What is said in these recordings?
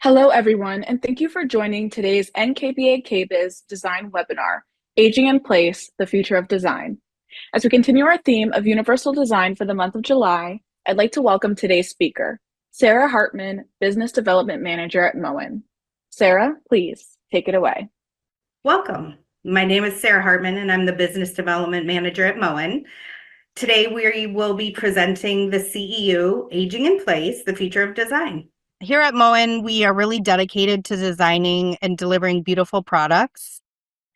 Hello, everyone, and thank you for joining today's NKBA KBIS Design webinar, Aging in Place, the Future of Design. As we continue our theme of universal design for the month of July, I'd like to welcome today's speaker, Sarah Hartman, Business Development Manager at Moen. Sarah, please take it away. Welcome. My name is Sarah Hartman, and I'm the Business Development Manager at Moen. Today, we will be presenting the CEU, Aging in Place, the Future of Design. Here at Moen, we are really dedicated to designing and delivering beautiful products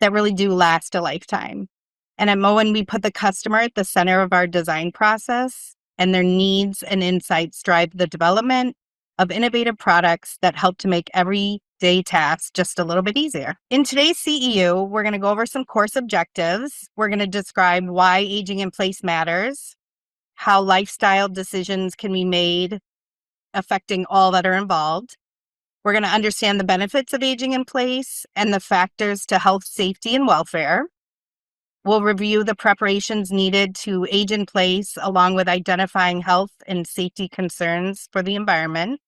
that really do last a lifetime. And at Moen, we put the customer at the center of our design process, and their needs and insights drive the development of innovative products that help to make everyday tasks just a little bit easier. In today's CEU, we're going to go over some course objectives. We're going to describe why aging in place matters, how lifestyle decisions can be made affecting all that are involved. We're going to understand the benefits of aging in place and the factors to health, safety, and welfare. We'll review the preparations needed to age in place, along with identifying health and safety concerns for the environment.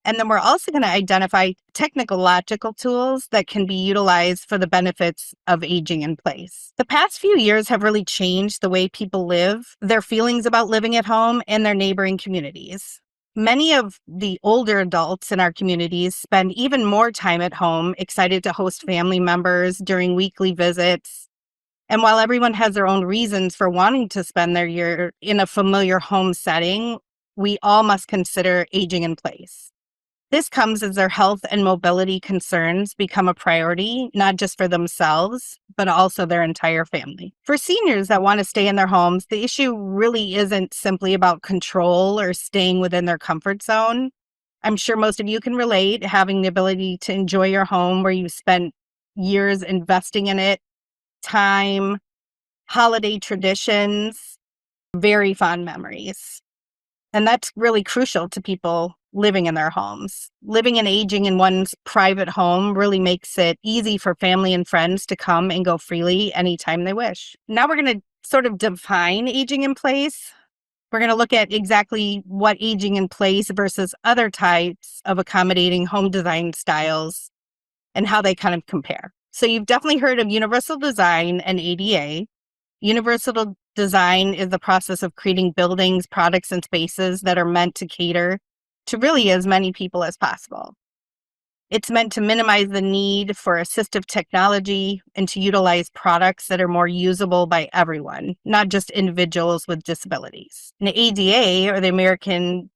And then we're also going to identify technological tools that can be utilized for the benefits of aging in place. The past few years have really changed the way people live, their feelings about living at home, and their neighboring communities. Many of the older adults in our communities spend even more time at home, excited to host family members during weekly visits. And while everyone has their own reasons for wanting to spend their year in a familiar home setting, we all must consider aging in place. This comes as their health and mobility concerns become a priority, not just for themselves, but also their entire family. For seniors that want to stay in their homes, the issue really isn't simply about control or staying within their comfort zone. I'm sure most of you can relate, having the ability to enjoy your home where you spent years investing in it, time, holiday traditions, very fond memories. And that's really crucial to people living in their homes. Living and aging in one's private home really makes it easy for family and friends to come and go freely anytime they wish. Now we're going to sort of define aging in place. We're going to look at exactly what aging in place versus other types of accommodating home design styles and how they kind of compare. So you've definitely heard of universal design and ADA. Universal design is the process of creating buildings, products, and spaces that are meant to cater to really as many people as possible. It's meant to minimize the need for assistive technology and to utilize products that are more usable by everyone, not just individuals with disabilities. And the ADA, or the American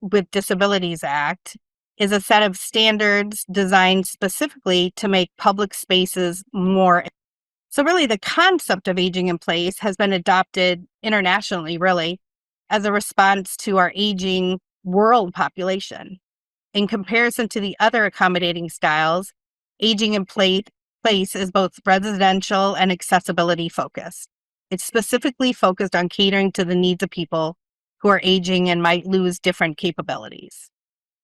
with Disabilities Act, is a set of standards designed specifically to make public spaces more. So really, the concept of aging in place has been adopted internationally, really, as a response to our aging world population. In comparison to the other accommodating styles, aging in place is both residential and accessibility focused. It's specifically focused on catering to the needs of people who are aging and might lose different capabilities.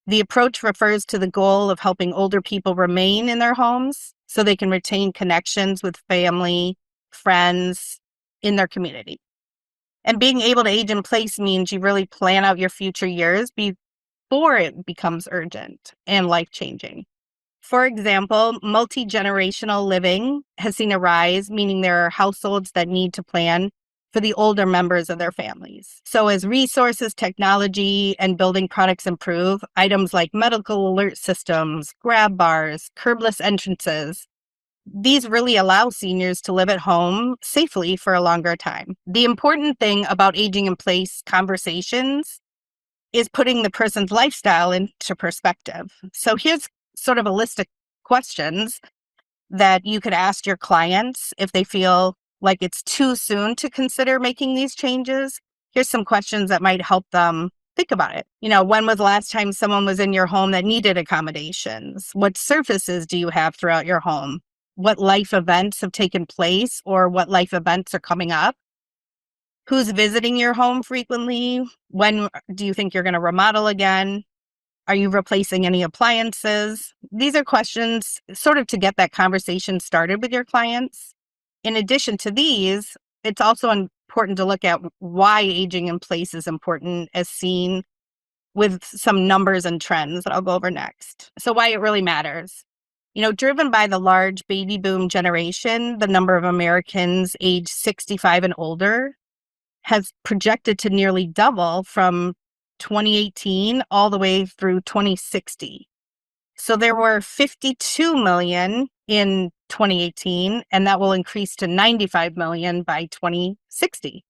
The approach refers to the goal of helping older people remain in their homes so they can retain connections with family, friends in their community. And being able to age in place means you really plan out your future years before it becomes urgent and life-changing. For example, multi-generational living has seen a rise, meaning there are households that need to plan for the older members of their families. So as resources, technology, and building products improve, items like medical alert systems, grab bars, curbless entrances, these really allow seniors to live at home safely for a longer time. The important thing about aging in place conversations is putting the person's lifestyle into perspective. So here's sort of a list of questions that you could ask your clients if they feel like it's too soon to consider making these changes. Here's some questions that might help them think about it. When was the last time someone was in your home that needed accommodations? What surfaces do you have throughout your home? What life events have taken place or what life events are coming up? Who's visiting your home frequently? When do you think you're going to remodel again? Are you replacing any appliances? These are questions sort of to get that conversation started with your clients. In addition to these, it's also important to look at why aging in place is important as seen with some numbers and trends that I'll go over next. So why it really matters. Driven by the large baby boom generation, the number of Americans age 65 and older has projected to nearly double from 2018 all the way through 2060. So there were 52 million in 2018, and that will increase to 95 million by 2060.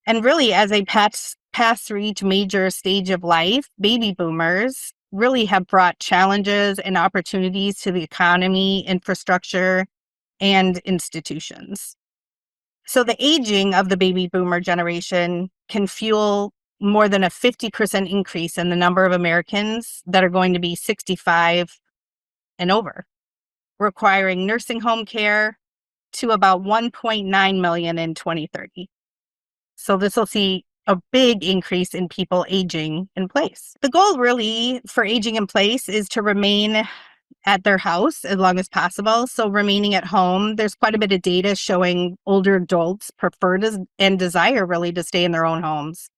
And really, as they pass through each major stage of life, baby boomers really have brought challenges and opportunities to the economy, infrastructure, and institutions. So the aging of the baby boomer generation can fuel more than a 50% increase in the number of Americans that are going to be 65 and over, requiring nursing home care to about 1.9 million in 2030. So this will see a big increase in people aging in place. The goal really for aging in place is to remain at their house as long as possible. So remaining at home, there's quite a bit of data showing older adults prefer and desire really to stay in their own homes.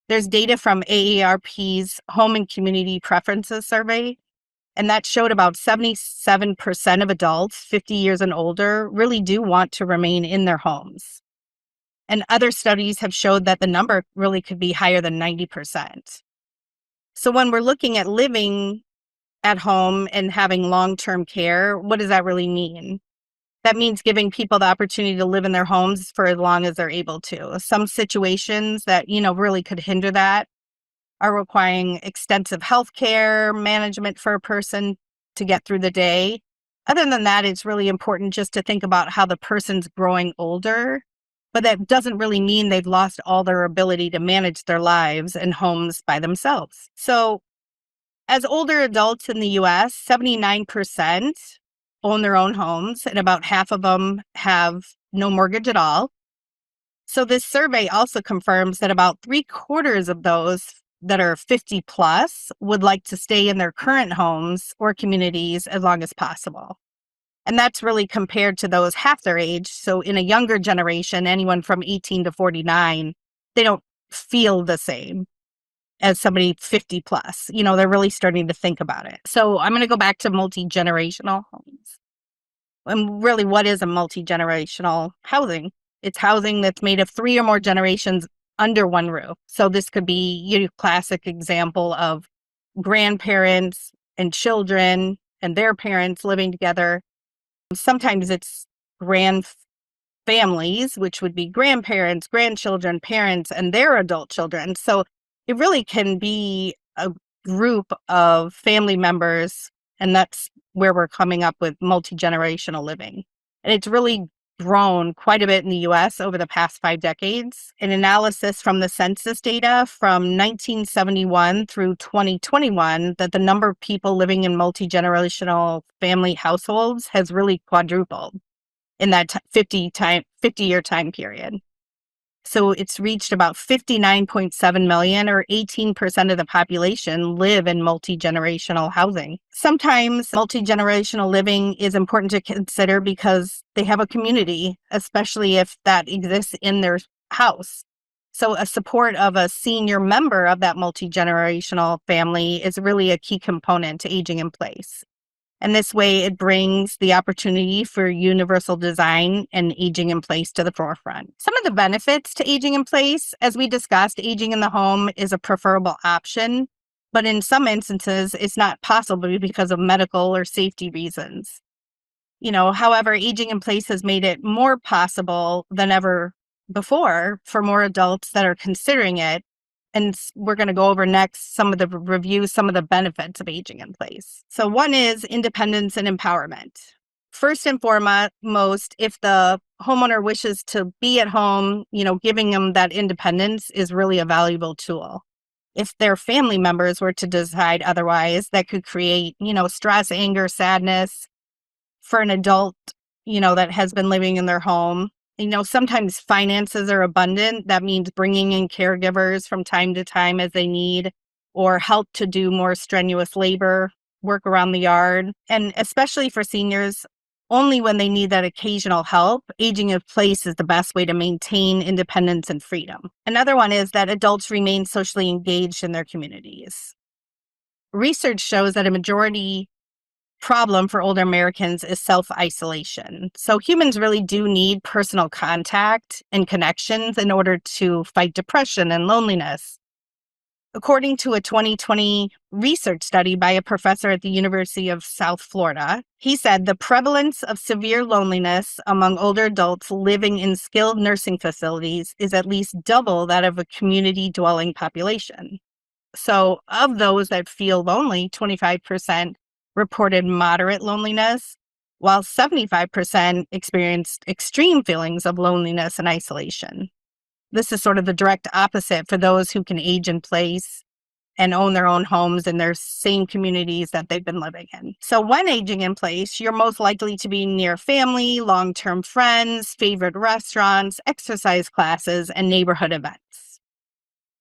There's data from AARP's Home and Community Preferences Survey, and that showed about 77% of adults 50 years and older really do want to remain in their homes. And other studies have showed that the number really could be higher than 90%. So when we're looking at living at home and having long-term care, what does that really mean? That means giving people the opportunity to live in their homes for as long as they're able to. Some situations that, really could hinder that are requiring extensive health care management for a person to get through the day. Other than that, it's really important just to think about how the person's growing older, but that doesn't really mean they've lost all their ability to manage their lives and homes by themselves. So as older adults in the US, 79% own their own homes, and about half of them have no mortgage at all. So this survey also confirms that about 3/4 of those that are 50 plus would like to stay in their current homes or communities as long as possible. And that's really compared to those half their age. So in a younger generation, anyone from 18 to 49, they don't feel the same as somebody 50 plus. They're really starting to think about it. So I'm going to go back to multi-generational homes. And really, what is a multi-generational housing? It's housing that's made of 3 or more generations under one roof. So this could be your classic example of grandparents and children and their parents living together. Sometimes it's grand families, which would be grandparents, grandchildren, parents, and their adult children. So it really can be a group of family members, and that's where we're coming up with multi-generational living. And it's really grown quite a bit in the US over the past 5 decades. An analysis from the census data from 1971 through 2021 that the number of people living in multi-generational family households has really quadrupled in that 50-year time period. So it's reached about 59.7 million, or 18% of the population live in multi-generational housing. Sometimes multi-generational living is important to consider because they have a community, especially if that exists in their house. So a support of a senior member of that multi-generational family is really a key component to aging in place. And this way, it brings the opportunity for universal design and aging in place to the forefront. Some of the benefits to aging in place, as we discussed, aging in the home is a preferable option, but in some instances, it's not possible because of medical or safety reasons. However, aging in place has made it more possible than ever before for more adults that are considering it. And we're going to go over next some of the benefits of aging in place. So one is independence and empowerment. First and foremost, if the homeowner wishes to be at home, giving them that independence is really a valuable tool. If their family members were to decide otherwise, that could create, stress, anger, sadness for an adult, that has been living in their home. Sometimes finances are abundant. That means bringing in caregivers from time to time as they need, or help to do more strenuous labor, work around the yard. And especially for seniors, only when they need that occasional help, aging in place is the best way to maintain independence and freedom. Another one is that adults remain socially engaged in their communities. Research shows that a majority problem for older Americans is self-isolation. So humans really do need personal contact and connections in order to fight depression and loneliness. According to a 2020 research study by a professor at the University of South Florida, he said the prevalence of severe loneliness among older adults living in skilled nursing facilities is at least double that of a community dwelling population. So, of those that feel lonely, 25% reported moderate loneliness, while 75% experienced extreme feelings of loneliness and isolation. This is sort of the direct opposite for those who can age in place and own their own homes in their same communities that they've been living in. So when aging in place, you're most likely to be near family, long-term friends, favorite restaurants, exercise classes, and neighborhood events.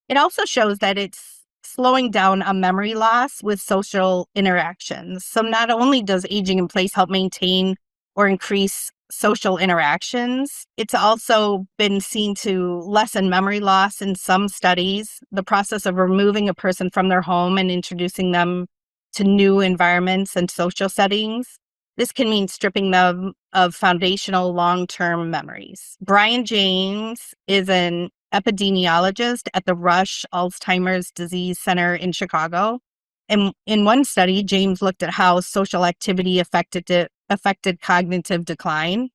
It also shows that it's slowing down a memory loss with social interactions. So not only does aging in place help maintain or increase social interactions, it's also been seen to lessen memory loss in some studies. The process of removing a person from their home and introducing them to new environments and social settings, this can mean stripping them of foundational long-term memories. Brian James is an epidemiologist at the Rush Alzheimer's Disease Center in Chicago. And in one study, James looked at how social activity affected cognitive decline.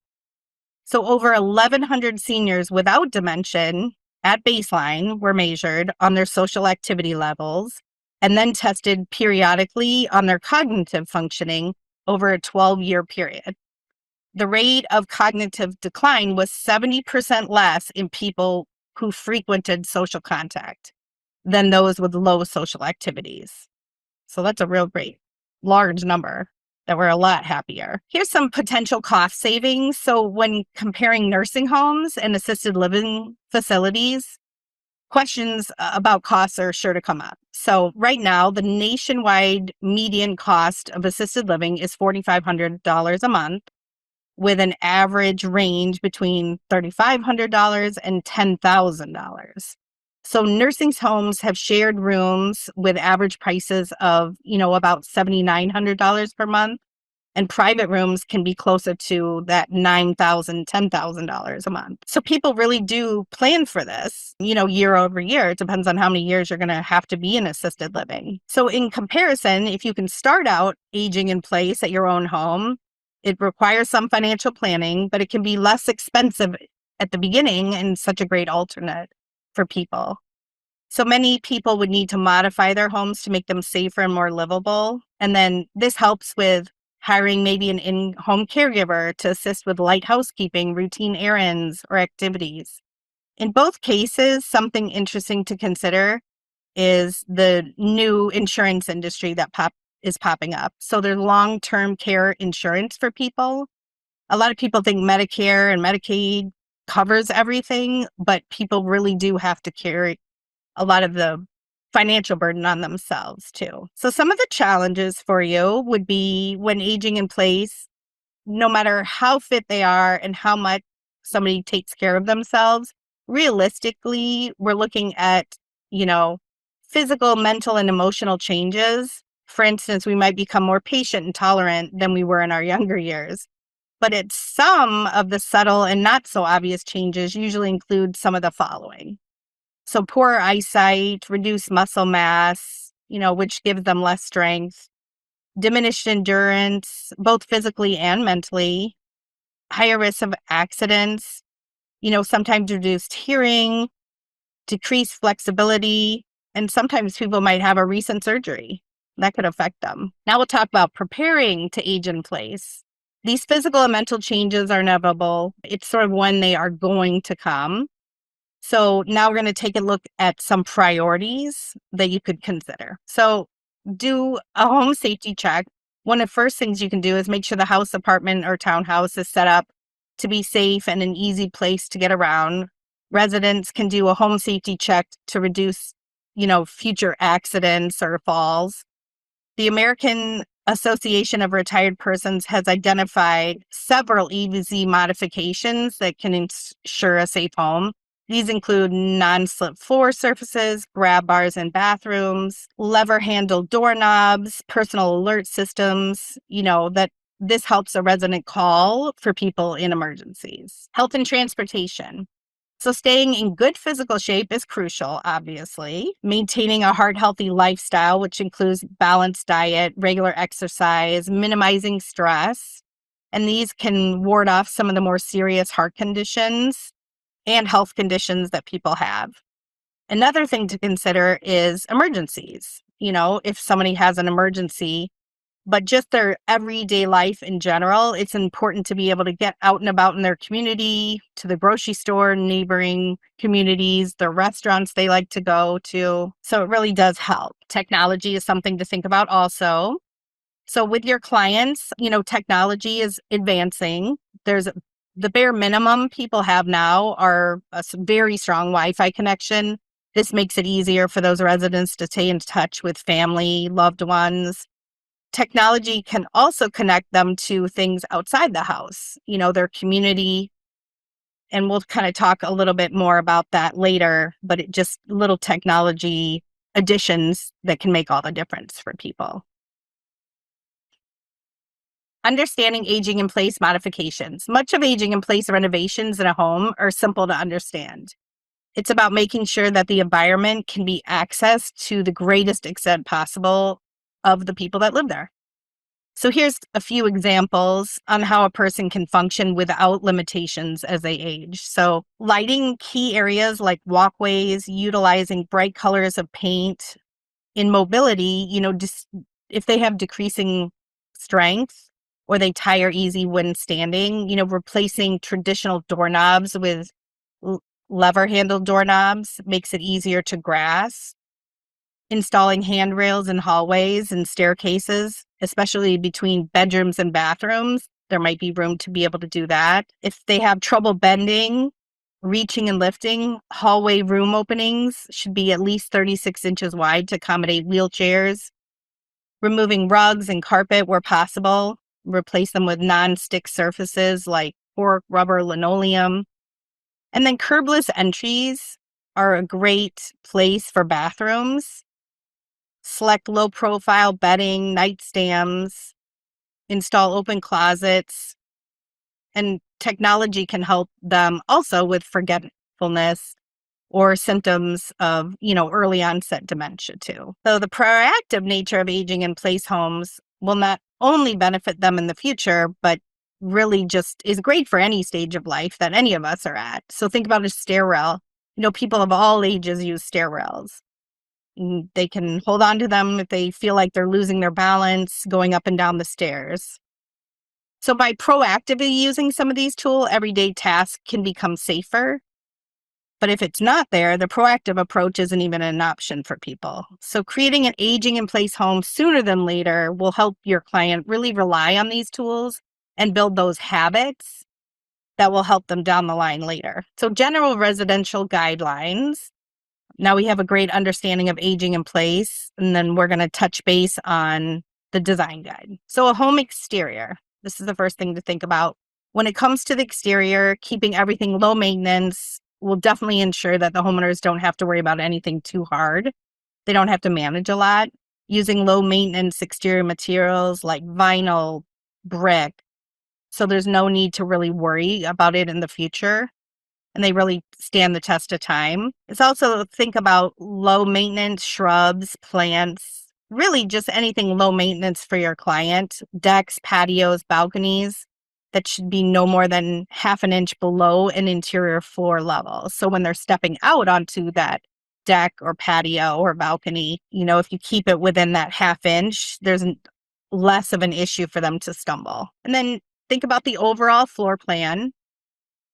So over 1,100 seniors without dementia at baseline were measured on their social activity levels and then tested periodically on their cognitive functioning over a 12-year period. The rate of cognitive decline was 70% less in people who frequented social contact than those with low social activities. So that's a real great large number that were a lot happier. Here's some potential cost savings. So when comparing nursing homes and assisted living facilities, questions about costs are sure to come up. So right now, the nationwide median cost of assisted living is $4,500 a month, with an average range between $3,500 and $10,000. So nursing homes have shared rooms with average prices of, about $7,900 per month. And private rooms can be closer to that $9,000, $10,000 a month. So people really do plan for this, year over year. It depends on how many years you're going to have to be in assisted living. So in comparison, if you can start out aging in place at your own home, it requires some financial planning, but it can be less expensive at the beginning and such a great alternate for people. So many people would need to modify their homes to make them safer and more livable. And then this helps with hiring maybe an in-home caregiver to assist with light housekeeping, routine errands, or activities. In both cases, something interesting to consider is the new insurance industry that is popping up. So there's long-term care insurance for people. A lot of people think Medicare and Medicaid covers everything, but people really do have to carry a lot of the financial burden on themselves too. So some of the challenges for you would be when aging in place, no matter how fit they are and how much somebody takes care of themselves, realistically, we're looking at, physical, mental, and emotional changes. For instance, we might become more patient and tolerant than we were in our younger years. But it's some of the subtle and not so obvious changes usually include some of the following. So poor eyesight, reduced muscle mass, which gives them less strength, diminished endurance, both physically and mentally, higher risk of accidents, sometimes reduced hearing, decreased flexibility, and sometimes people might have a recent surgery that could affect them. Now we'll talk about preparing to age in place. These physical and mental changes are inevitable. It's sort of when they are going to come. So now we're going to take a look at some priorities that you could consider. So do a home safety check. One of the first things you can do is make sure the house, apartment, or townhouse is set up to be safe and an easy place to get around. Residents can do a home safety check to reduce, future accidents or falls. The American Association of Retired Persons has identified several easy modifications that can ensure a safe home. These include non-slip floor surfaces, grab bars in bathrooms, lever-handled doorknobs, personal alert systems, that this helps a resident call for people in emergencies. Health and transportation. So staying in good physical shape is crucial, obviously. Maintaining a heart-healthy lifestyle, which includes balanced diet, regular exercise, minimizing stress. And these can ward off some of the more serious heart conditions and health conditions that people have. Another thing to consider is emergencies. If somebody has an emergency, but just their everyday life in general, it's important to be able to get out and about in their community, to the grocery store, neighboring communities, the restaurants they like to go to. So it really does help. Technology is something to think about also. So with your clients, technology is advancing. There's the bare minimum people have now are a very strong Wi-Fi connection. This makes it easier for those residents to stay in touch with family, loved ones. Technology can also connect them to things outside the house, their community. And we'll kind of talk a little bit more about that later, but it just little technology additions that can make all the difference for people. Understanding aging in place modifications. Much of aging in place renovations in a home are simple to understand. It's about making sure that the environment can be accessed to the greatest extent possible of the people that live there. So here's a few examples on how a person can function without limitations as they age. So lighting key areas like walkways, utilizing bright colors of paint. In mobility, if they have decreasing strength or they tire easy when standing, replacing traditional doorknobs with lever-handled doorknobs makes it easier to grasp. Installing handrails in hallways and staircases, especially between bedrooms and bathrooms. There might be room to be able to do that. If they have trouble bending, reaching and lifting, hallway room openings should be at least 36 inches wide to accommodate wheelchairs. Removing rugs and carpet where possible. Replace them with non-stick surfaces like cork, rubber, linoleum. And then curbless entries are a great place for bathrooms. Select low-profile bedding, nightstands, install open closets, and technology can help them also with forgetfulness or symptoms of, early onset dementia too. So the proactive nature of aging in place homes will not only benefit them in the future, but really just is great for any stage of life that any of us are at. So think about a stairwell. People of all ages use stairwells. They can hold on to them if they feel like they're losing their balance going up and down the stairs. So by proactively using some of these tools, everyday tasks can become safer. But if it's not there, the proactive approach isn't even an option for people. So creating an aging in place home sooner than later will help your client really rely on these tools and build those habits that will help them down the line later. So general residential guidelines. Now we have a great understanding of aging in place, and then we're going to touch base on the design guide. So a home exterior. This is the first thing to think about. When it comes to the exterior, keeping everything low maintenance will definitely ensure that the homeowners don't have to worry about anything too hard. They don't have to manage a lot. Using low maintenance exterior materials like vinyl, brick, so there's no need to really worry about it in the future. And they really stand the test of time. It's also think about low maintenance shrubs, plants, really just anything low maintenance for your client, decks, patios, balconies that should be no more than half an inch below an interior floor level. So when they're stepping out onto that deck or patio or balcony, if you keep it within that half inch, there's less of an issue for them to stumble. And then think about the overall floor plan.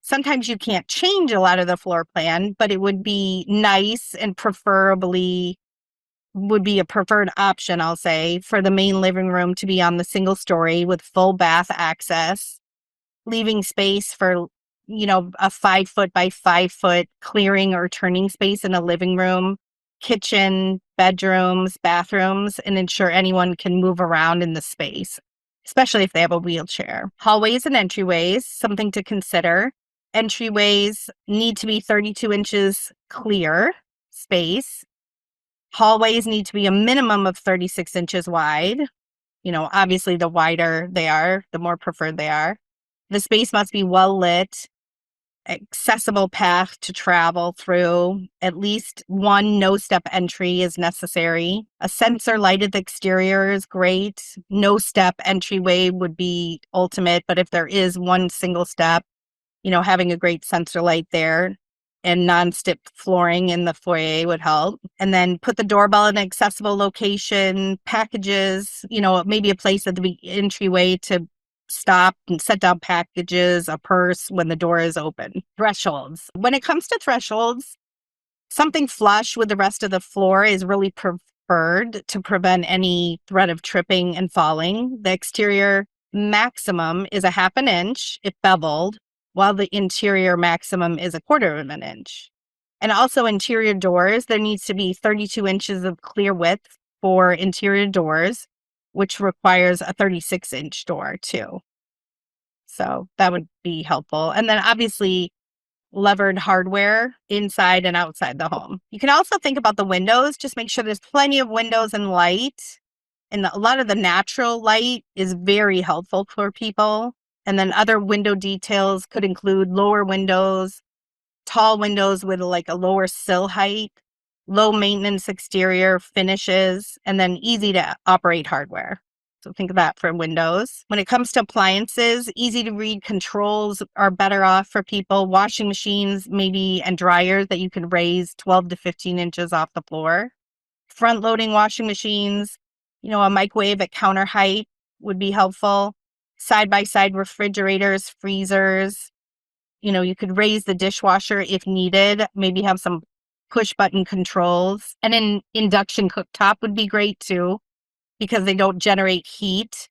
Sometimes you can't change a lot of the floor plan, but it would be nice and preferably would be a preferred option, I'll say, for the main living room to be on the single story with full bath access, leaving space for, a 5 foot by 5 foot clearing or turning space in a living room kitchen, bedrooms, bathrooms, and ensure anyone can move around in the space, especially if they have a wheelchair. Hallways and entryways, something to consider. Entryways need to be 32 inches clear space. Hallways need to be a minimum of 36 inches wide. Obviously, the wider they are, the more preferred they are. The space must be well lit, accessible path to travel through. At least one no-step entry is necessary. A sensor lighted exterior is great. No-step entryway would be ultimate, but if there is one single step, having a great sensor light there and non-stip flooring in the foyer would help. And then put the doorbell in an accessible location, packages, maybe a place at the entryway to stop and set down packages, a purse when the door is open. Thresholds. When it comes to thresholds, something flush with the rest of the floor is really preferred to prevent any threat of tripping and falling. The exterior maximum is a half an inch if beveled, while the interior maximum is a quarter of an inch. And also interior doors, there needs to be 32 inches of clear width for interior doors, which requires a 36-inch door too. So that would be helpful. And then obviously levered hardware inside and outside the home. You can also think about the windows. Just make sure there's plenty of windows and light. And a lot of the natural light is very helpful for people. And then other window details could include lower windows, tall windows with like a lower sill height, low maintenance exterior finishes, and then easy to operate hardware. So think of that for windows. When it comes to appliances, easy to read controls are better off for people. Washing machines, maybe, and dryers that you can raise 12 to 15 inches off the floor. Front loading washing machines, a microwave at counter height would be helpful. Side-by-side refrigerators, freezers. You could raise the dishwasher if needed, maybe have some push button controls. And an induction cooktop would be great too, because they don't generate heat.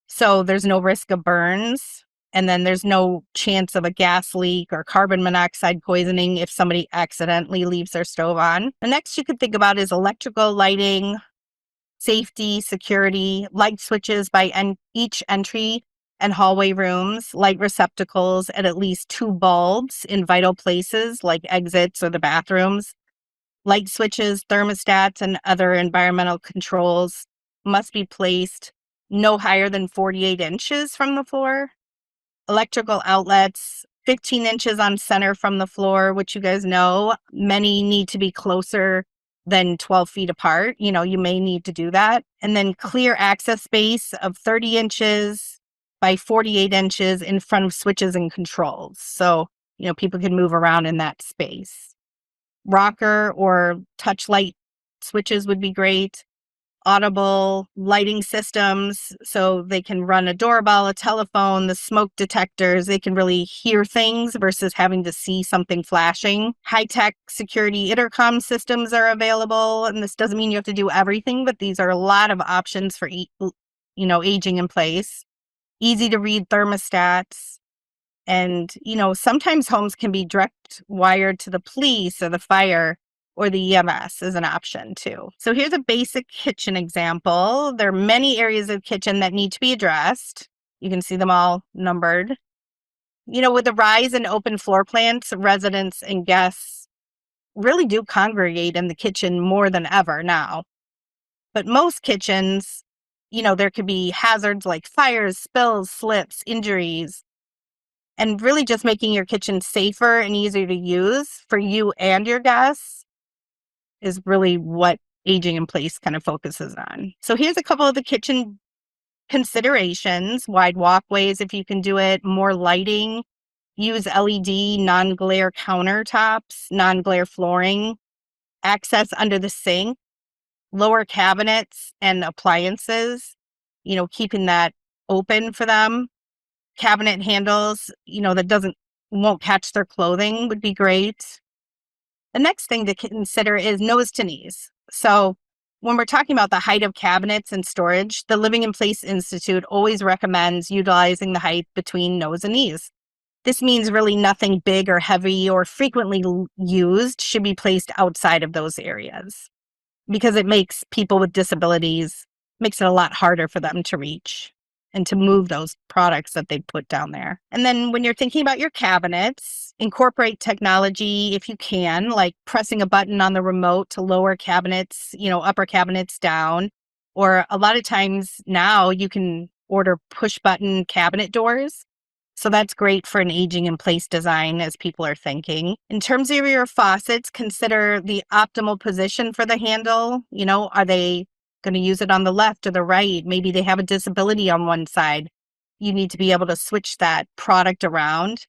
So there's no risk of burns. And then there's no chance of a gas leak or carbon monoxide poisoning if somebody accidentally leaves their stove on. The next you could think about is electrical lighting, safety, security, light switches by each entry and hallway rooms, light receptacles, and at least 2 bulbs in vital places like exits or the bathrooms. Light switches, thermostats, and other environmental controls must be placed no higher than 48 inches from the floor. Electrical outlets, 15 inches on center from the floor, which you guys know, many need to be closer than 12 feet apart. You may need to do that. And then clear access space of 30 inches by 48 inches in front of switches and controls. So, people can move around in that space. Rocker or touch light switches would be great. Audible lighting systems, so they can run a doorbell, a telephone, the smoke detectors. They can really hear things versus having to see something flashing. High-tech security intercom systems are available, and this doesn't mean you have to do everything, but these are a lot of options for aging in place. Easy to read thermostats. And, sometimes homes can be direct wired to the police or the fire, or the EMS is an option too. So here's a basic kitchen example. There are many areas of kitchen that need to be addressed. You can see them all numbered. With the rise in open floor plans, residents and guests really do congregate in the kitchen more than ever now. But most kitchens, there could be hazards like fires, spills, slips, injuries. And really just making your kitchen safer and easier to use for you and your guests is really what aging in place kind of focuses on. So here's a couple of the kitchen considerations: wide walkways, if you can do it, more lighting, use LED, non-glare countertops, non-glare flooring, access under the sink, lower cabinets and appliances, keeping that open for them. Cabinet handles, that won't catch their clothing would be great. The next thing to consider is nose to knees. So when we're talking about the height of cabinets and storage, the Living in Place Institute always recommends utilizing the height between nose and knees. This means really nothing big or heavy or frequently used should be placed outside of those areas because it makes people with disabilities, makes it a lot harder for them to reach and to move those products that they put down there. And then when you're thinking about your cabinets, incorporate technology if you can, like pressing a button on the remote to lower cabinets, upper cabinets down. Or a lot of times now you can order push button cabinet doors. So that's great for an aging in place design as people are thinking. In terms of your faucets, consider the optimal position for the handle. Are they going to use it on the left or the right? Maybe they have a disability on one side. You need to be able to switch that product around.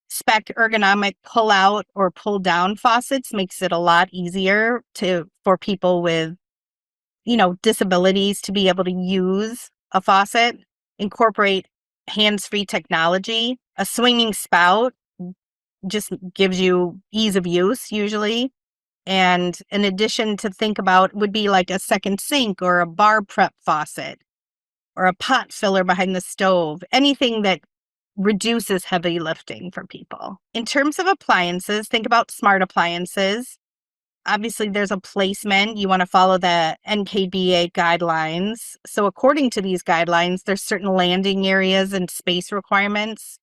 Spec ergonomic pull out or pull down faucets makes it a lot easier for people with, disabilities to be able to use a faucet. Incorporate hands-free technology. A swinging spout just gives you ease of use usually. And in addition to think about would be like a second sink or a bar prep faucet or a pot filler behind the stove, anything that reduces heavy lifting for people. In terms of appliances, think about smart appliances. Obviously, there's a placement. You want to follow the NKBA guidelines. So according to these guidelines, there's certain landing areas and space requirements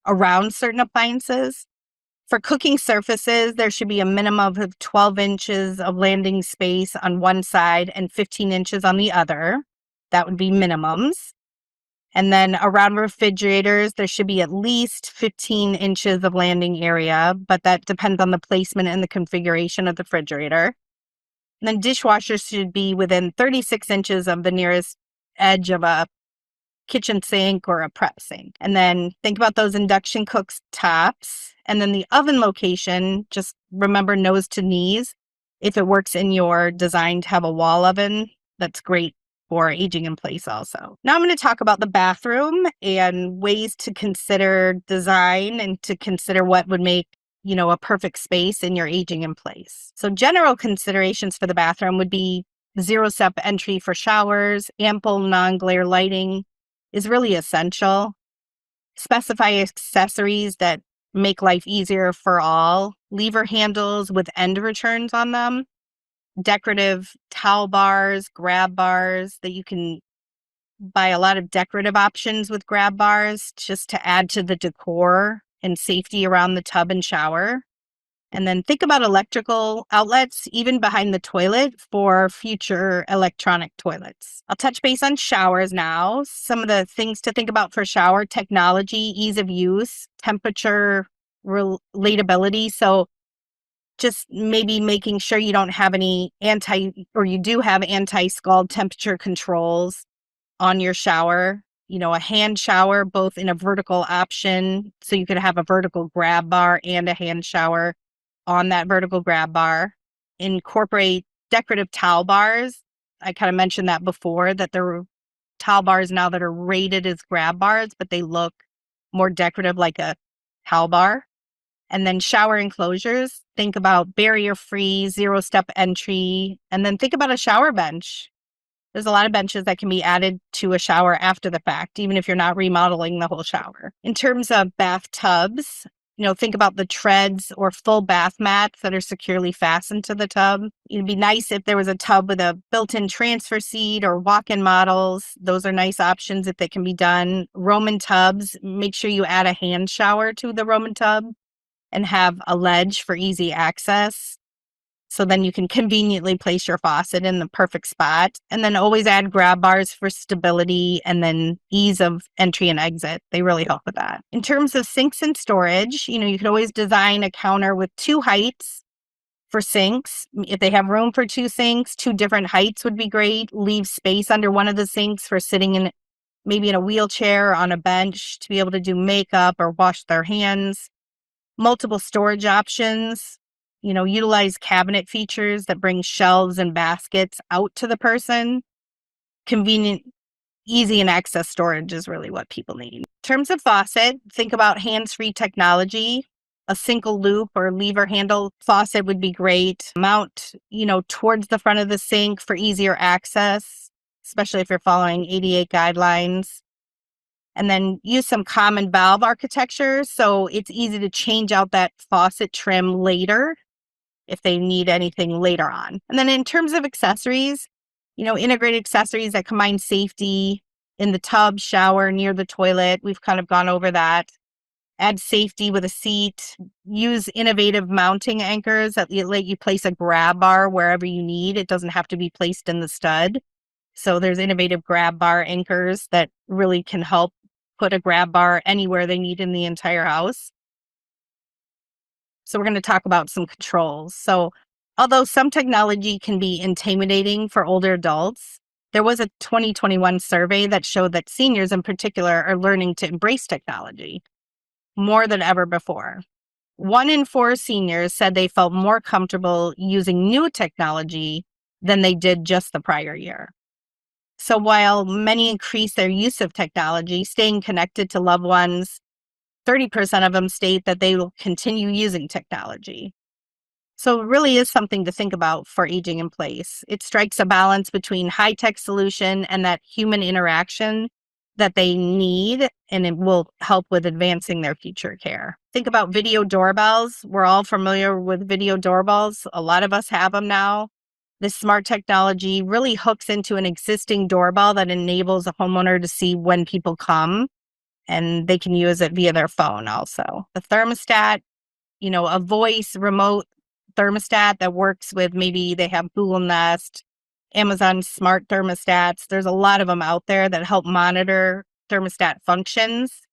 around certain appliances. For cooking surfaces, there should be a minimum of 12 inches of landing space on one side and 15 inches on the other. That would be minimums. And then around refrigerators, there should be at least 15 inches of landing area, but that depends on the placement and the configuration of the refrigerator. And then dishwashers should be within 36 inches of the nearest edge of a kitchen sink or a prep sink. And then think about those induction cooktops. And then the oven location, just remember nose to knees. If it works in your design to have a wall oven, that's great for aging in place also. Now I'm going to talk about the bathroom and ways to consider design and to consider what would make, a perfect space in your aging in place. So general considerations for the bathroom would be zero-step entry for showers, ample non-glare lighting is really essential. Specify accessories that make life easier for all. Lever handles with end returns on them. Decorative towel bars, grab bars that you can buy a lot of decorative options with grab bars just to add to the decor and safety around the tub and shower. And then think about electrical outlets, even behind the toilet for future electronic toilets. I'll touch base on showers now. Some of the things to think about for shower technology, ease of use, temperature relatability. So just maybe making sure you don't have any you do have anti-scald temperature controls on your shower. A hand shower, both in a vertical option. So you could have a vertical grab bar and a hand shower on that vertical grab bar. Incorporate decorative towel bars. I kind of mentioned that before, that there are towel bars now that are rated as grab bars, but they look more decorative like a towel bar. And then shower enclosures. Think about barrier-free, zero-step entry. And then think about a shower bench. There's a lot of benches that can be added to a shower after the fact, even if you're not remodeling the whole shower. In terms of bathtubs, think about the treads or full bath mats that are securely fastened to the tub. It'd be nice if there was a tub with a built-in transfer seat or walk-in models. Those are nice options if they can be done. Roman tubs, make sure you add a hand shower to the Roman tub and have a ledge for easy access. So then you can conveniently place your faucet in the perfect spot. And then always add grab bars for stability and then ease of entry and exit. They really help with that. In terms of sinks and storage, you could always design a counter with 2 heights for sinks. If they have room for 2 sinks, 2 different heights would be great. Leave space under one of the sinks for sitting in maybe in a wheelchair or on a bench to be able to do makeup or wash their hands. Multiple storage options. Utilize cabinet features that bring shelves and baskets out to the person. Convenient, easy and access storage is really what people need. In terms of faucet, think about hands-free technology. A single loop or lever handle faucet would be great. Mount, towards the front of the sink for easier access, especially if you're following ADA guidelines. And then use some common valve architecture so it's easy to change out that faucet trim later if they need anything later on. And then in terms of accessories, integrated accessories that combine safety in the tub, shower, near the toilet. We've kind of gone over that. Add safety with a seat. Use innovative mounting anchors that let you place a grab bar wherever you need. It doesn't have to be placed in the stud. So there's innovative grab bar anchors that really can help put a grab bar anywhere they need in the entire house. So we're going to talk about some controls. So although some technology can be intimidating for older adults, there was a 2021 survey that showed that seniors in particular are learning to embrace technology more than ever before. 1 in 4 seniors said they felt more comfortable using new technology than they did just the prior year. So while many increase their use of technology, staying connected to loved ones, 30% of them state that they will continue using technology. So it really is something to think about for aging in place. It strikes a balance between high-tech solution and that human interaction that they need, and it will help with advancing their future care. Think about video doorbells. We're all familiar with video doorbells. A lot of us have them now. This smart technology really hooks into an existing doorbell that enables a homeowner to see when people come, and they can use it via their phone also. The thermostat, a voice remote thermostat that works with, maybe they have Google Nest, Amazon smart thermostats. There's a lot of them out there that help monitor thermostat functions,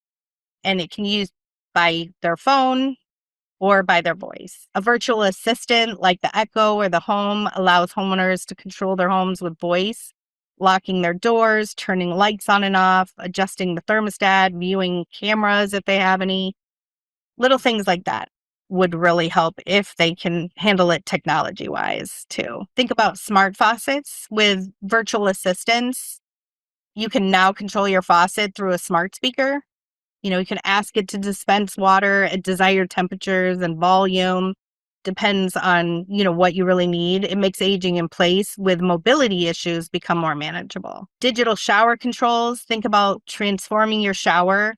and it can use by their phone or by their voice. A virtual assistant like the Echo or the Home allows homeowners to control their homes with voice, locking their doors, turning lights on and off, adjusting the thermostat, viewing cameras if they have any. Little things like that would really help if they can handle it technology-wise too. Think about smart faucets with virtual assistants. You can now control your faucet through a smart speaker. You can ask it to dispense water at desired temperatures and volume. Depends on, what you really need. It makes aging in place with mobility issues become more manageable. Digital shower controls. Think about transforming your shower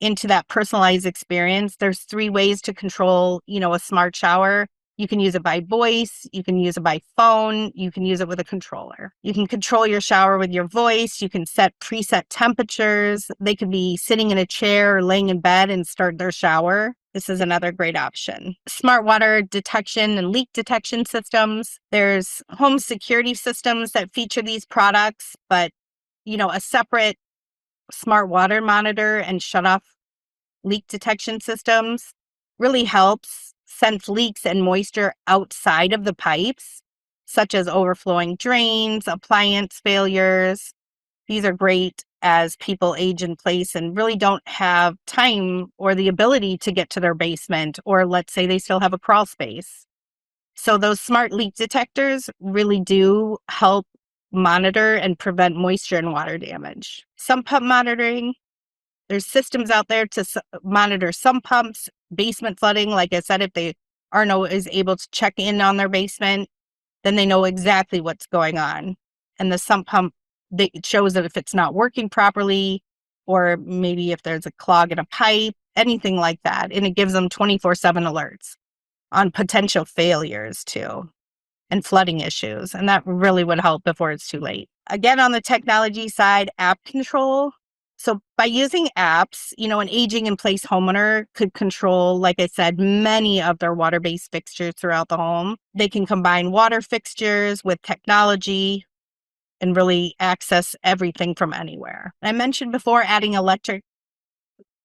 into that personalized experience. There's 3 ways to control, a smart shower. You can use it by voice, you can use it by phone, you can use it with a controller. You can control your shower with your voice, you can set preset temperatures. They could be sitting in a chair or laying in bed and start their shower. This is another great option. Smart water detection and leak detection systems. There's home security systems that feature these products, but a separate smart water monitor and shut off leak detection systems really helps sense leaks and moisture outside of the pipes, such as overflowing drains, appliance failures. These are great as people age in place and really don't have time or the ability to get to their basement, or let's say they still have a crawl space. So those smart leak detectors really do help monitor and prevent moisture and water damage. Sump pump monitoring. There's systems out there to monitor sump pumps, basement flooding. Like I said, if the RNO is able to check in on their basement, then they know exactly what's going on. And the sump pump, it shows that if it's not working properly, or maybe if there's a clog in a pipe, anything like that. And it gives them 24/7 alerts on potential failures too, and flooding issues. And that really would help before it's too late. Again, on the technology side, app control. So by using apps, an aging in place homeowner could control, like I said, many of their water-based fixtures throughout the home. They can combine water fixtures with technology and really access everything from anywhere. I mentioned before adding electric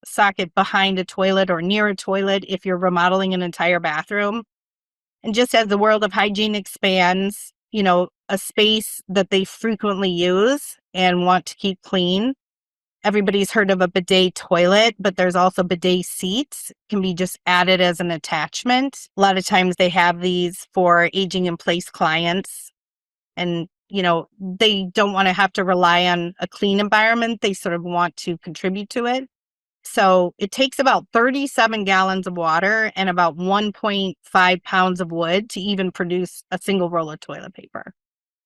socket behind a toilet or near a toilet if you're remodeling an entire bathroom. And just as the world of hygiene expands, a space that they frequently use and want to keep clean. Everybody's heard of a bidet toilet, but there's also bidet seats, can be just added as an attachment. A lot of times they have these for aging in place clients, and they don't want to have to rely on a clean environment. They sort of want to contribute to it. So it takes about 37 gallons of water and about 1.5 pounds of wood to even produce a single roll of toilet paper.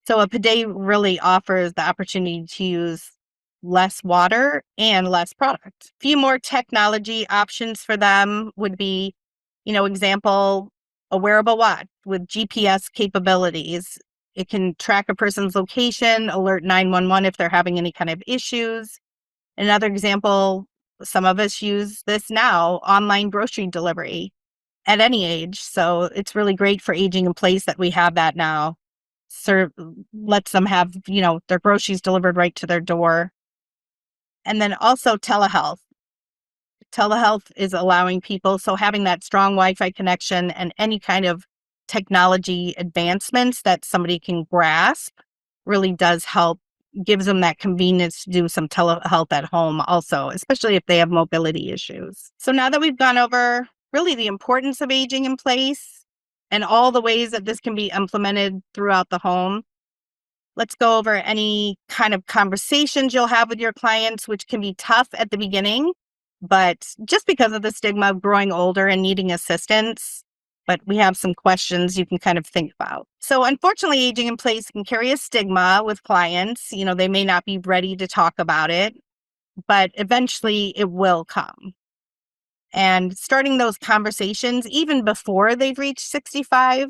So a bidet really offers the opportunity to use less water and less product. A few more technology options for them would be, example, a wearable watch with GPS capabilities. It can track a person's location, alert 911 if they're having any kind of issues. Another example, some of us use this now, online grocery delivery at any age. So it's really great for aging in place that we have that now. Lets them have, their groceries delivered right to their door. And then also telehealth. Telehealth is allowing people, so having that strong Wi-Fi connection and any kind of technology advancements that somebody can grasp really does help, gives them that convenience to do some telehealth at home also, especially if they have mobility issues. So now that we've gone over really the importance of aging in place and all the ways that this can be implemented throughout the home, let's go over any kind of conversations you'll have with your clients, which can be tough at the beginning, but just because of the stigma of growing older and needing assistance. But we have some questions you can kind of think about. So unfortunately, aging in place can carry a stigma with clients. They may not be ready to talk about it, but eventually it will come. And starting those conversations even before they've reached 65,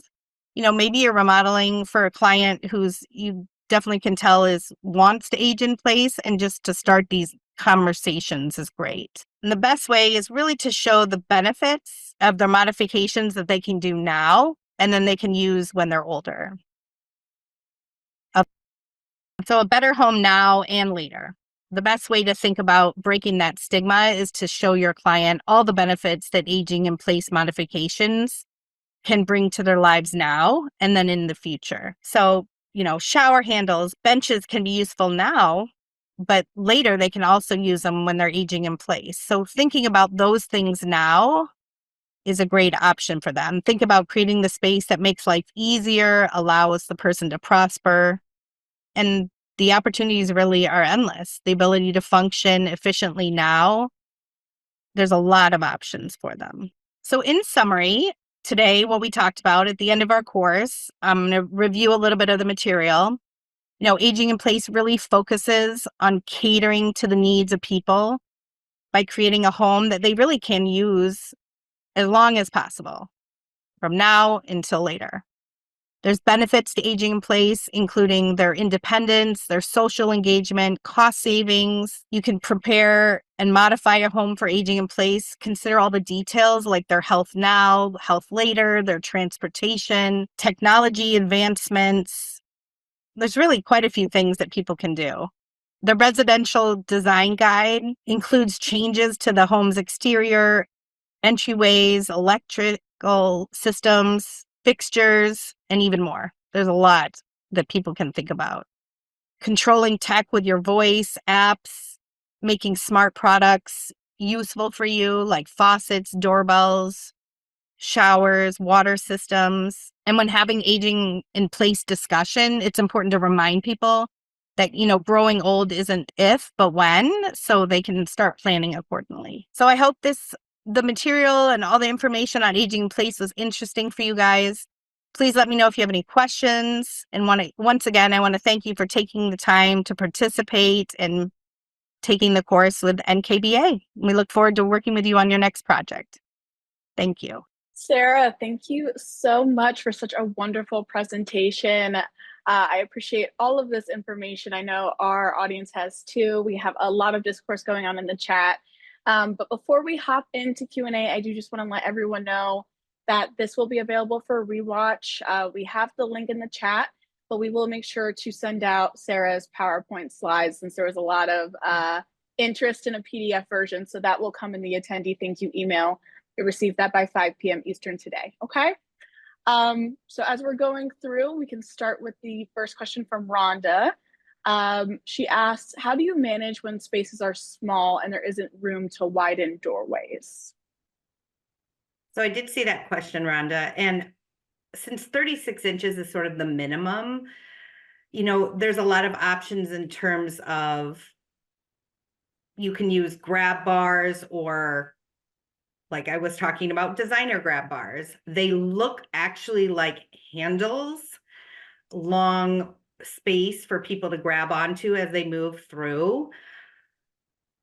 maybe you're remodeling for a client who's, you definitely can tell wants to age in place, and just to start these conversations is great. And the best way is really to show the benefits of the modifications that they can do now and then they can use when they're older. So a better home now and later. The best way to think about breaking that stigma is to show your client all the benefits that aging in place modifications can bring to their lives now and then in the future. So, shower handles, benches can be useful now, but later they can also use them when they're aging in place. So thinking about those things now is a great option for them. Think about creating the space that makes life easier, allows the person to prosper, and the opportunities really are endless. The ability to function efficiently now, there's a lot of options for them. So in summary, today, what we talked about at the end of our course, I'm going to review a little bit of the material. Aging in place really focuses on catering to the needs of people by creating a home that they really can use as long as possible, from now until later. There's benefits to aging in place, including their independence, their social engagement, cost savings. You can prepare and modify a home for aging in place. Consider all the details like their health now, health later, their transportation, technology advancements. There's really quite a few things that people can do. The residential design guide includes changes to the home's exterior, entryways, electrical systems, fixtures, and even more. There's a lot that people can think about. Controlling tech with your voice, apps, making smart products useful for you, like faucets, doorbells, showers, water systems. And when having aging in place discussion, it's important to remind people that, growing old isn't if, but when, so they can start planning accordingly. So I hope the material and all the information on aging in place was interesting for you guys. Please let me know if you have any questions. And once again, I want to thank you for taking the time to participate and taking the course with NKBA. We look forward to working with you on your next project. Thank you. Sarah, thank you so much for such a wonderful presentation. I appreciate all of this information. I know our audience has too. We have a lot of discourse going on in the chat. But before we hop into Q&A, I do just want to let everyone know that this will be available for rewatch. We have the link in the chat, but we will make sure to send out Sarah's PowerPoint slides since there was a lot of interest in a PDF version. So that will come in the attendee thank you email. We received that by 5 p.m. Eastern today, okay? So as we're going through, we can start with the first question from Rhonda. She asks, how do you manage when spaces are small and there isn't room to widen doorways? So I did see that question, Rhonda. And since 36 inches is sort of the minimum, there's a lot of options in terms of you can use grab bars, or like I was talking about, designer grab bars. They look actually like handles, long space for people to grab onto as they move through.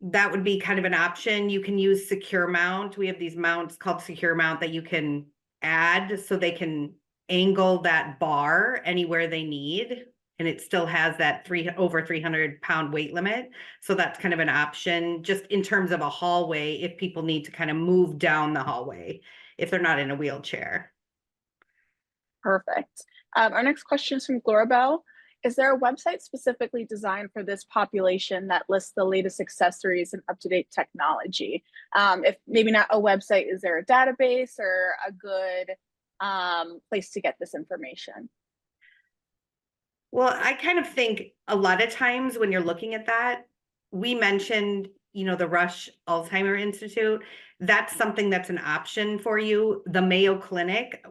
that would be kind of an option. You can use secure mount. We have these mounts called secure mount that you can add so they can angle that bar anywhere they need. And it still has that over 300-pound weight limit. So that's kind of an option just in terms of a hallway if people need to kind of move down the hallway if they're not in a wheelchair. Perfect. Our next question is from Glorabelle. Is there a website specifically designed for this population that lists the latest accessories and up-to-date technology? If maybe not a website, is there a database or a good place to get this information? Well, I kind of think a lot of times when you're looking at that, we mentioned, the Rush Alzheimer Institute. That's something that's an option for you. The Mayo Clinic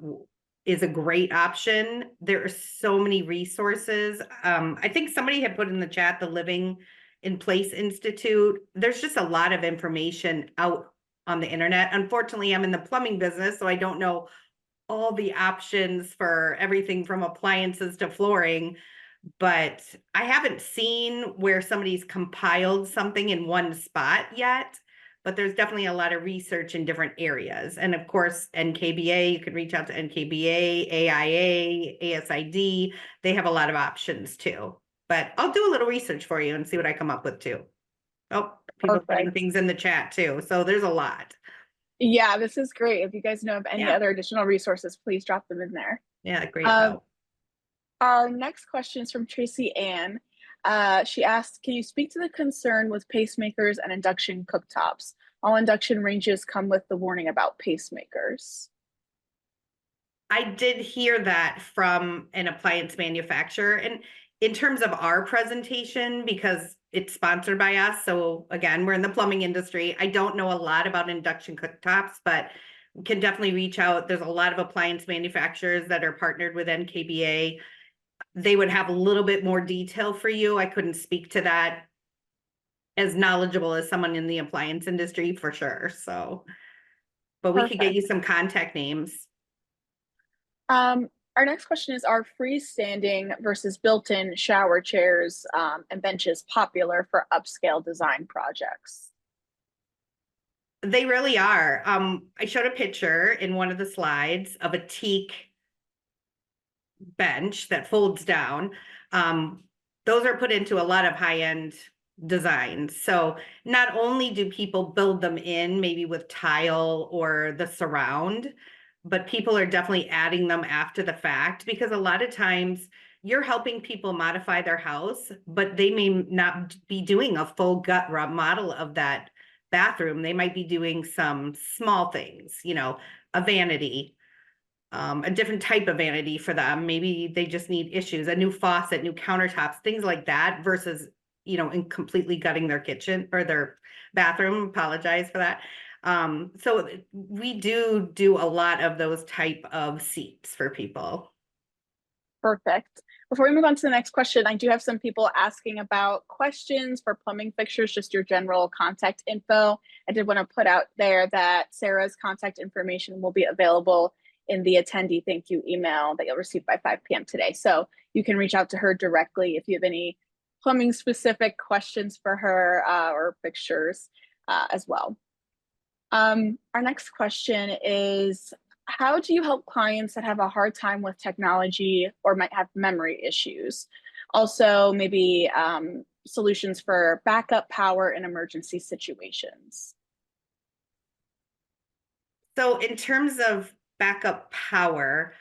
is a great option. There are so many resources. I think somebody had put in the chat the Living in Place Institute. There's just a lot of information out on the internet. Unfortunately, I'm in the plumbing business, so I don't know all the options for everything from appliances to flooring, but I haven't seen where somebody's compiled something in one spot yet. But there's definitely a lot of research in different areas. And of course, NKBA, you can reach out to NKBA, AIA, ASID. They have a lot of options too. But I'll do a little research for you and see what I come up with too. Oh, people putting things in the chat too. So there's a lot. Yeah, this is great. If you guys know of any other additional resources, please drop them in there. Yeah, great help. Our next question is from Tracy Ann. She asked, can you speak to the concern with pacemakers and induction cooktops? All induction ranges come with the warning about pacemakers. I did hear that from an appliance manufacturer. And in terms of our presentation, because it's sponsored by us, so again, we're in the plumbing industry, I don't know a lot about induction cooktops, but can definitely reach out. There's a lot of appliance manufacturers that are partnered with NKBA. They would have a little bit more detail for you. I couldn't speak to that as knowledgeable as someone in the appliance industry for sure. So, but we could get you some contact names. Our next question is, are freestanding versus built-in shower chairs and benches popular for upscale design projects? They really are. I showed a picture in one of the slides of a teak bench that folds down. Those are put into a lot of high-end designs. So not only do people build them in maybe with tile or the surround, but people are definitely adding them after the fact, because a lot of times you're helping people modify their house, but they may not be doing a full gut remodel of that bathroom. They might be doing some small things, a vanity, a different type of vanity for them. Maybe they just need issues, a new faucet, new countertops, things like that, versus, in completely gutting their kitchen or their bathroom. Apologize for that. So we do a lot of those type of seats for people. Perfect. Before we move on to the next question, I do have some people asking about questions for plumbing fixtures, just your general contact info. I did want to put out there that Sarah's contact information will be available in the attendee thank you email that you'll receive by 5 p.m. today. So you can reach out to her directly if you have any plumbing specific questions for her or fixtures as well. Our next question is, how do you help clients that have a hard time with technology or might have memory issues? Also, maybe solutions for backup power in emergency situations. So in terms of backup power,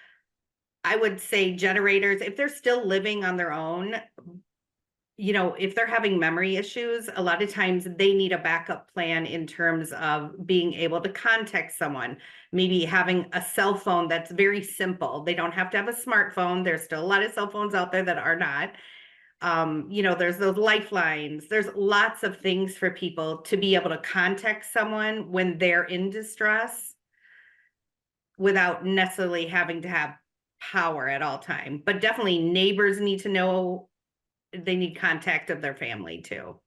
I would say generators, if they're still living on their own, if they're having memory issues, a lot of times they need a backup plan in terms of being able to contact someone, maybe having a cell phone that's very simple. They don't have to have a smartphone. There's still a lot of cell phones out there that are not. There's those lifelines. There's lots of things for people to be able to contact someone when they're in distress without necessarily having to have power at all time. But definitely neighbors need to know. They need contact of their family too.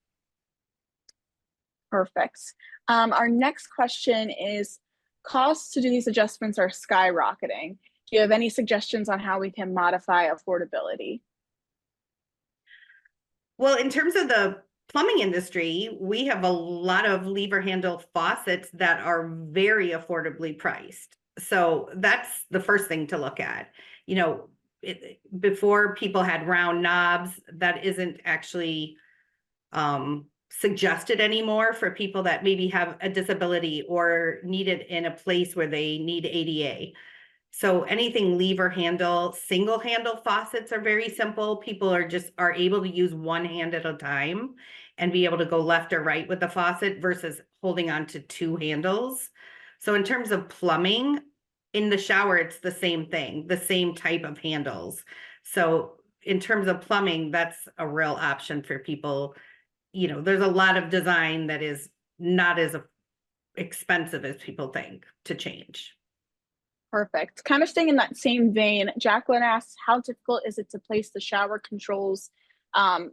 Perfect. Our next question is, costs to do these adjustments are skyrocketing. Do you have any suggestions on how we can modify affordability? Well, in terms of the plumbing industry, we have a lot of lever handle faucets that are very affordably priced. So that's the first thing to look at. You know, before people had round knobs, that isn't actually suggested anymore for people that maybe have a disability or need it in a place where they need ADA. So anything lever handle, single handle faucets are very simple. People are able to use one hand at a time and be able to go left or right with the faucet versus holding on to two handles. So in terms of plumbing, in the shower, it's the same thing, the same type of handles. So in terms of plumbing, that's a real option for people. You know, there's a lot of design that is not as expensive as people think to change. Perfect. Kind of staying in that same vein, Jacqueline asks, how difficult is it to place the shower controls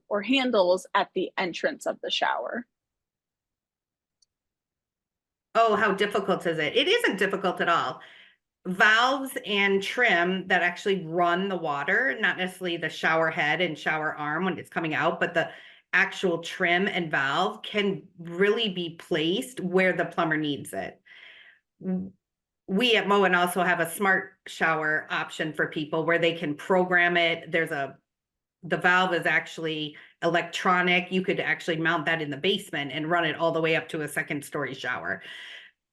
or handles at the entrance of the shower? Oh, how difficult is it? It isn't difficult at all. Valves and trim that actually run the water, not necessarily the shower head and shower arm when it's coming out, but the actual trim and valve can really be placed where the plumber needs it. We at Moen also have a smart shower option for people where they can program it. The valve is actually electronic. You could actually mount that in the basement and run it all the way up to a second story shower.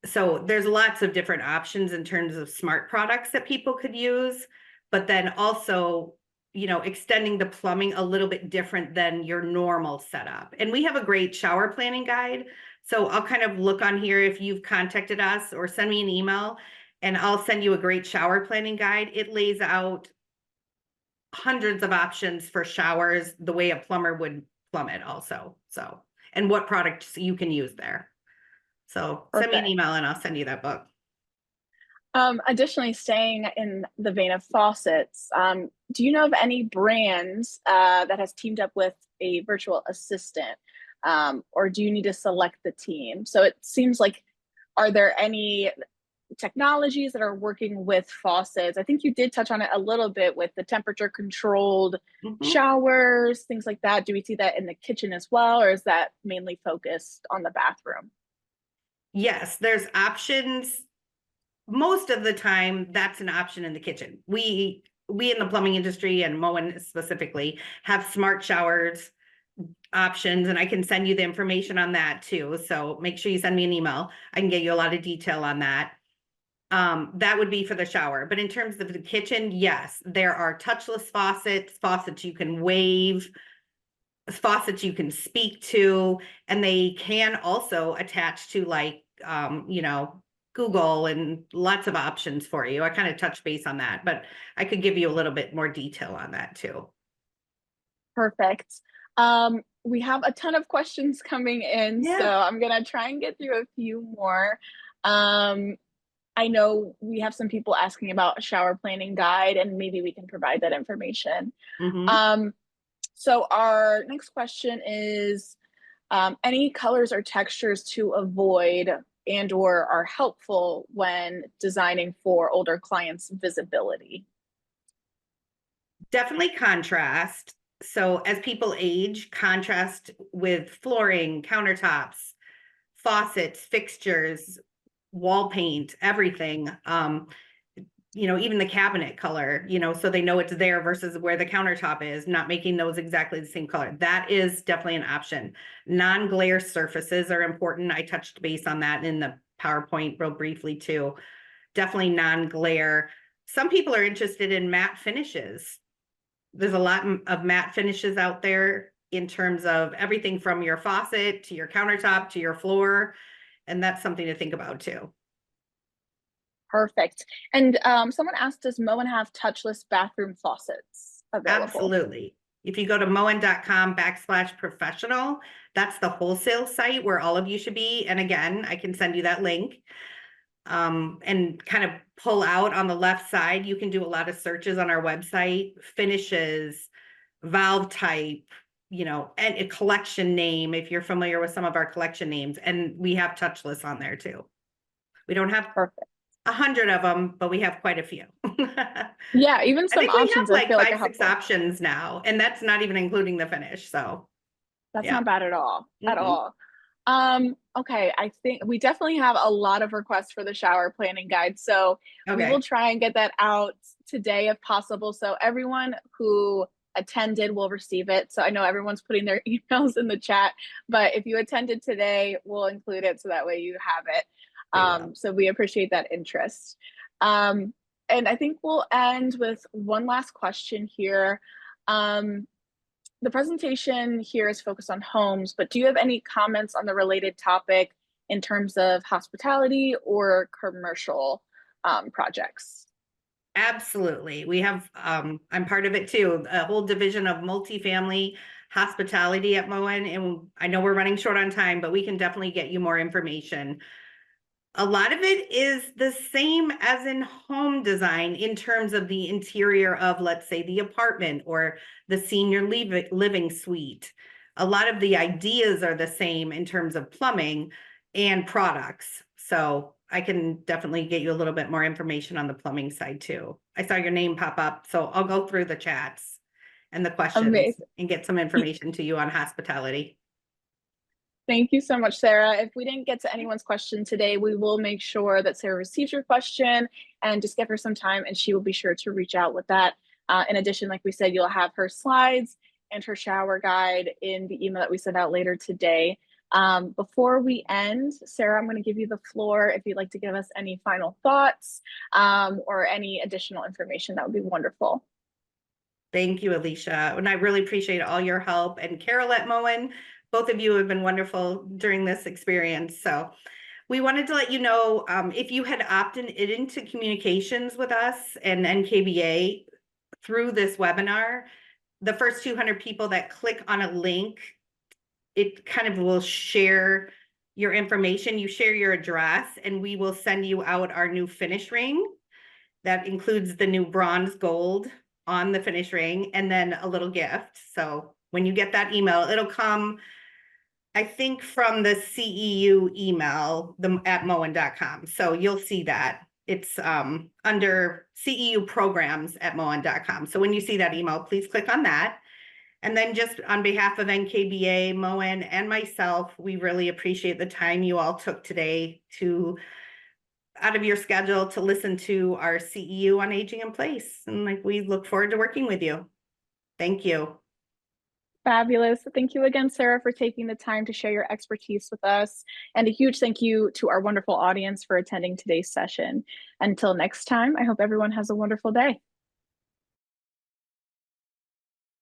So there's lots of different options in terms of smart products that people could use, but then also, you know, extending the plumbing a little bit different than your normal setup. And we have a great shower planning guide. So I'll kind of look on here if you've contacted us or send me an email and I'll send you a great shower planning guide. It lays out hundreds of options for showers, the way a plumber would plumb it also. So, and what products you can use there. So send me an Perfect. email and I'll send you that book. Additionally, staying in the vein of faucets, do you know of any brands that has teamed up with a virtual assistant, or do you need to select the team? So it seems like, are there any technologies that are working with faucets? I think you did touch on it a little bit with the temperature controlled showers, things like that. Do we see that in the kitchen as well, or is that mainly focused on the bathroom? Yes, there's options. Most of the time, that's an option in the kitchen. We in the plumbing industry and Moen specifically have smart showers options, and I can send you the information on that too. So make sure you send me an email. I can get you a lot of detail on that. That would be for the shower. But in terms of the kitchen, yes, there are touchless faucets you can wave, faucets you can speak to, and they can also attach to like, you know, Google and lots of options for you. I kind of touched base on that, but I could give you a little bit more detail on that too. Perfect. We have a ton of questions coming in, so Yeah. I'm gonna try and get through a few more. I know we have some people asking about a shower planning guide, and maybe we can provide that information. Mm-hmm. So our next question is, any colors or textures to avoid and or are helpful when designing for older clients' visibility? Definitely contrast. So as people age, contrast with flooring, countertops, faucets, fixtures, wall paint, everything. You know, even the cabinet color, you know, so they know it's there versus where the countertop is, not making those exactly the same color. That is definitely an option. Non-glare surfaces are important. I touched base on that in the PowerPoint real briefly too. Definitely non-glare. Some people are interested in matte finishes. There's a lot of matte finishes out there in terms of everything from your faucet to your countertop to your floor. And that's something to think about too. Perfect. And someone asked, does Moen have touchless bathroom faucets available? Absolutely. If you go to moen.com/professional, that's the wholesale site where all of you should be. And again, I can send you that link. And kind of pull out on the left side, you can do a lot of searches on our website, finishes, valve type, you know, and a collection name, if you're familiar with some of our collection names. And we have touchless on there too. We don't have Perfect. 100 of them, but we have quite a few. Yeah, even I some think we have options I like feel like are 5, 6 helpful. options now, and that's not even including the finish. So That's Yeah. not bad at all. At Mm-mm. all. Okay, I think we definitely have a lot of requests for the shower planning guide. So we will Okay. try and get that out today if possible. So everyone who attended will receive it. So I know everyone's putting their emails in the chat, but if you attended today, we'll include it so that way you have it. We will. So we appreciate that interest. Um, and I think we'll end with one last question here. Um, the presentation here is focused on homes, but do you have any comments on the related topic in terms of hospitality or commercial projects? Absolutely. We have, I'm part of it too, a whole division of multifamily hospitality at Moen. And I know we're running short on time, but we can definitely get you more information. A lot of it is the same as in home design in terms of the interior of, let's say, the apartment or the senior living suite. A lot of the ideas are the same in terms of plumbing and products. So I can definitely get you a little bit more information on the plumbing side too. I saw your name pop up, so I'll go through the chats and the questions Amazing. and get some information to you on hospitality. Thank you so much, Sarah. If we didn't get to anyone's question today, we will make sure that Sarah receives your question and just give her some time and she will be sure to reach out with that. In addition, like we said, you'll have her slides and her shower guide in the email that we sent out later today. Before we end, Sarah, I'm going to give you the floor. If you'd like to give us any final thoughts or any additional information, that would be wonderful. Thank you, Alicia. And I really appreciate all your help. And Carol at Moen, both of you have been wonderful during this experience. So we wanted to let you know if you had opted into communications with us and NKBA through this webinar, the first 200 people that click on a link, it kind of will share your information. You share your address, and we will send you out our new finish ring that includes the new bronze gold on the finish ring and then a little gift. So when you get that email, it'll come, I think, from the CEU email at moen.com. So you'll see that. It's under CEU programs at moen.com. So when you see that email, please click on that. And then just on behalf of NKBA, Moen, and myself, we really appreciate the time you all took today to out of your schedule to listen to our CEU on aging in place. And like, we look forward to working with you. Thank you. Fabulous. Thank you again, Sarah, for taking the time to share your expertise with us. And a huge thank you to our wonderful audience for attending today's session. Until next time, I hope everyone has a wonderful day.